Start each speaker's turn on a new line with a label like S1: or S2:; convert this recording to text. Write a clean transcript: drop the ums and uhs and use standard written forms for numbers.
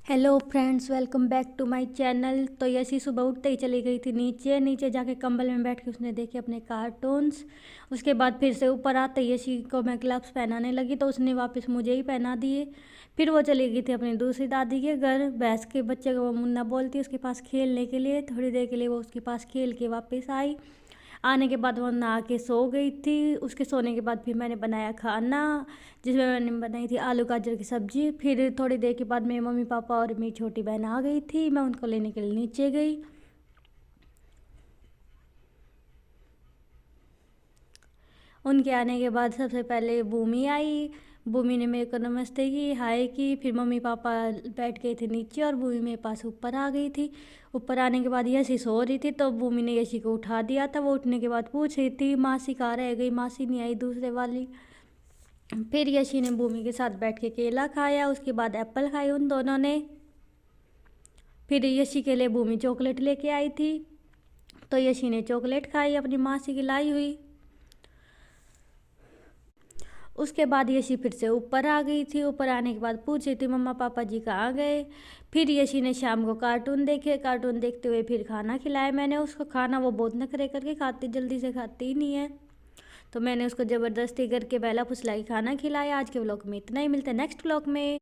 S1: Hello friends, welcome back to my channel. तो यशी सुबह उठते ही चली गई थी नीचे नीचे जाके कंबल में बैठ के उसने देखे अपने कार्टून्स। उसके बाद फिर से ऊपर आते ही यशी को मैं ग्लव्स पहनाने लगी तो उसने वापस मुझे ही पहना दिए। फिर वो चली गई थी अपनी दूसरी दादी के घर। भैंस के बच्चे को वो मुन्ना बोलती उसके पास खेलने के लिए। थोड़ी देर के लिए वो उसके पास खेल के वापस आई। आने के बाद वो नहा के सो गई थी। उसके सोने के बाद फिर मैंने बनाया खाना, जिसमें मैंने बनाई थी आलू गाजर की सब्ज़ी। फिर थोड़ी देर के बाद मेरे मम्मी पापा और मेरी छोटी बहन आ गई थी। मैं उनको लेने के लिए नीचे गई। उनके आने के बाद सबसे पहले भूमि आई। भूमि ने मेरे को नमस्ते की, हाय की। फिर मम्मी पापा बैठ गए थे नीचे और भूमि मेरे पास ऊपर आ गई थी। ऊपर आने के बाद यशी सो रही थी तो भूमि ने यशी को उठा दिया था। वो उठने के बाद पूछ रही थी मासी कहाँ रह गई, मासी नहीं आई दूसरे वाली। फिर यशी ने भूमि के साथ बैठ के केला खाया, उसके बाद एप्पल खाई उन दोनों ने। फिर यशी के लिए भूमि चॉकलेट लेके आई थी तो यशी ने चॉकलेट खाई अपनी मासी की लाई हुई। उसके बाद यशी फिर से ऊपर आ गई थी। ऊपर आने के बाद पूछ रही थी मम्मा पापा जी कहाँ गए। फिर यशी ने शाम को कार्टून देखे। कार्टून देखते हुए फिर खाना खिलाया मैंने उसको। खाना वो बहुत नखरे करके खाती, जल्दी से खाती ही नहीं है। तो मैंने उसको ज़बरदस्ती करके बहला फुसला के खाना खिलाया। आज के व्लॉग में इतना ही, मिलता है नेक्स्ट व्लॉग में।